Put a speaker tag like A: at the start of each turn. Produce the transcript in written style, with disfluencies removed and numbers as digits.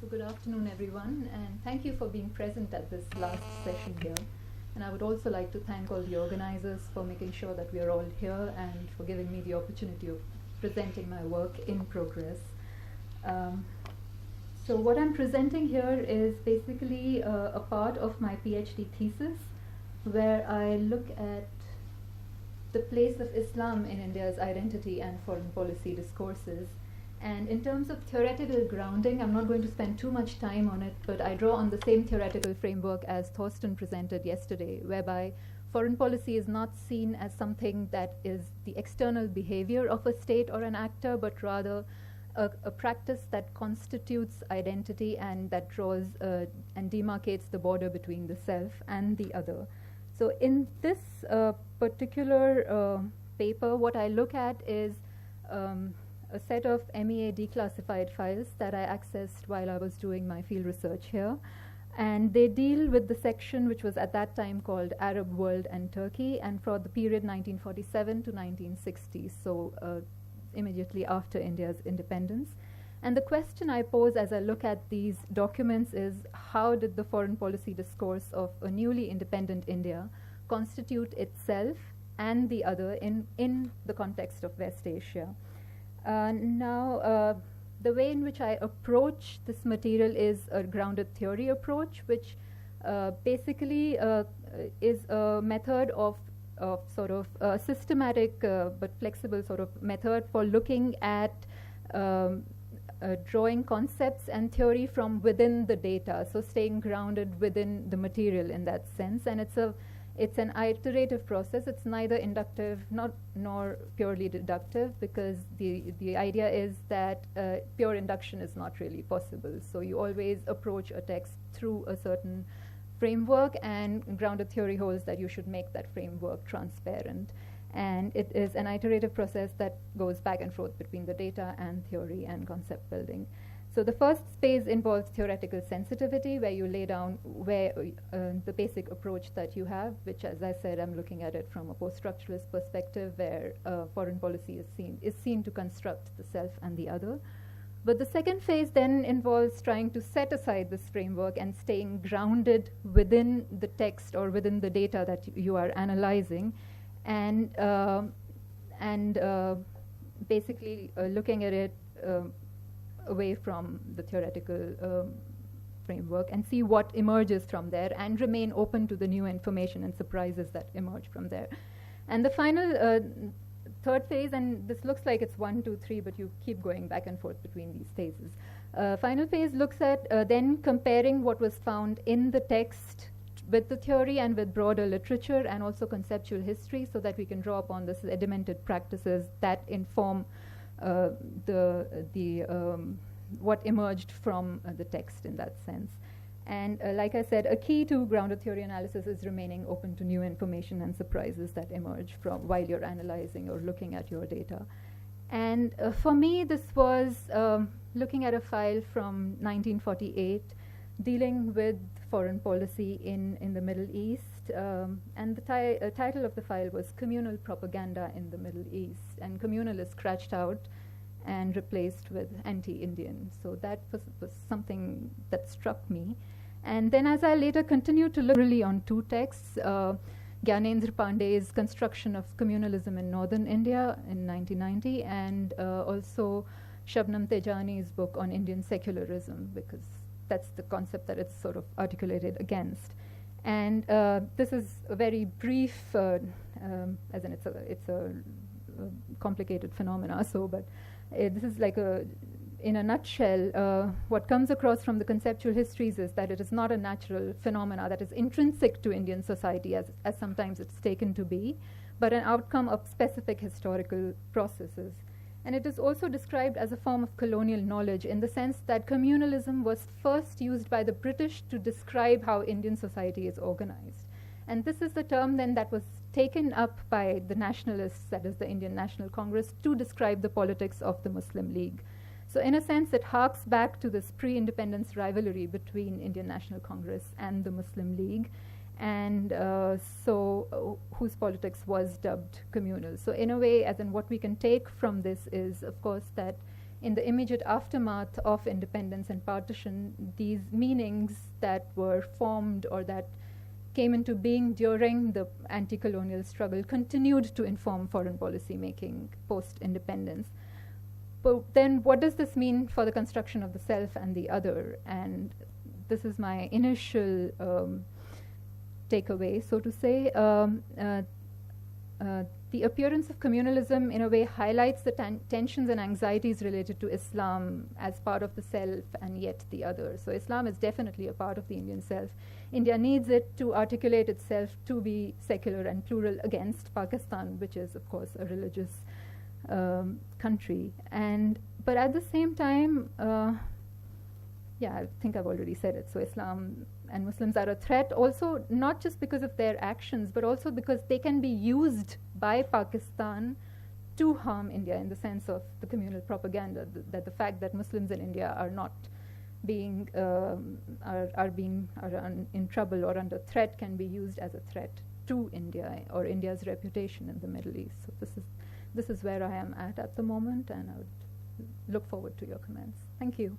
A: So good afternoon, everyone, and thank you for being present at this last session here. And I would also like to thank all the organizers for making sure that we are all here and for giving me the opportunity of presenting my work in progress. So what I'm presenting here is basically a part of my PhD thesis, where I look at the place of Islam in India's identity and foreign policy discourses. And in terms of theoretical grounding, I'm not going to spend too much time on it, but I draw on the same theoretical framework as Thorsten presented yesterday, whereby foreign policy is not seen as something that is the external behavior of a state or an actor, but rather a practice that constitutes identity and that draws and demarcates the border between the self and the other. So in this particular paper, what I look at is a set of MEA declassified files that I accessed while I was doing my field research here. And they deal with the section which was at that time called Arab World and Turkey, and for the period 1947 to 1960, so immediately after India's independence. And the question I pose as I look at these documents is, how did the foreign policy discourse of a newly independent India constitute itself and the other in the context of West Asia? Now, the way in which I approach this material is a grounded theory approach, which basically is a method of sort of systematic but flexible sort of method for looking at drawing concepts and theory from within the data, so staying grounded within the material in that sense. And it's an iterative process. It's neither inductive nor purely deductive, because the idea is that pure induction is not really possible. So you always approach a text through a certain framework, and grounded theory holds that you should make that framework transparent. And it is an iterative process that goes back and forth between the data and theory and concept building. So the first phase involves theoretical sensitivity, where you lay down the basic approach that you have, which, as I said, I'm looking at it from a post-structuralist perspective, where foreign policy is seen to construct the self and the other. But the second phase then involves trying to set aside this framework and staying grounded within the text or within the data that you are analyzing, and basically looking at it away from the theoretical framework and see what emerges from there, and remain open to the new information and surprises that emerge from there. And the final third phase, and this looks like it's 1, 2, 3, but you keep going back and forth between these phases. Final phase looks at then comparing what was found in the text with the theory and with broader literature and also conceptual history, so that we can draw upon the sedimented practices that inform what emerged from the text in that sense. And like I said, a key to grounded theory analysis is remaining open to new information and surprises that emerge from while you're analyzing or looking at your data. And for me, this was looking at a file from 1948 dealing with foreign policy in the Middle East. And the title of the file was Communal Propaganda in the Middle East. And communal is scratched out and replaced with anti-Indian. So that was something that struck me. And then as I later continued to look really on two texts, Gyanendra Pandey's Construction of Communalism in Northern India in 1990, and also Shabnam Tejani's book on Indian secularism, because that's the concept that it's sort of articulated against. And this is a very brief, as in it's a complicated phenomena, but this is like in a nutshell, what comes across from the conceptual histories is that it is not a natural phenomena that is intrinsic to Indian society, as sometimes it's taken to be, but an outcome of specific historical processes. And it is also described as a form of colonial knowledge, in the sense that communalism was first used by the British to describe how Indian society is organized. And this is the term then that was taken up by the nationalists, that is the Indian National Congress, to describe the politics of the Muslim League. So in a sense, it harks back to this pre-independence rivalry between Indian National Congress and the Muslim League, and whose politics was dubbed communal. So in a way, as in what we can take from this is, of course, that in the immediate aftermath of independence and partition, these meanings that were formed or that came into being during the anti-colonial struggle continued to inform foreign policy making post-independence. But then what does this mean for the construction of the self and the other? And this is my initial takeaway, so to say. The appearance of communalism, in a way, highlights the tensions and anxieties related to Islam as part of the self and yet the other. So Islam is definitely a part of the Indian self. India needs it to articulate itself to be secular and plural against Pakistan, which is, of course, a religious country. But at the same time, yeah, I think I've already said it. So Islam and Muslims are a threat also, not just because of their actions, but also because they can be used by Pakistan to harm India, in the sense of the communal propaganda, that the fact that Muslims in India are not being in trouble or under threat can be used as a threat to India or India's reputation in the Middle East. So this is where I am at the moment, and I would look forward to your comments. Thank you.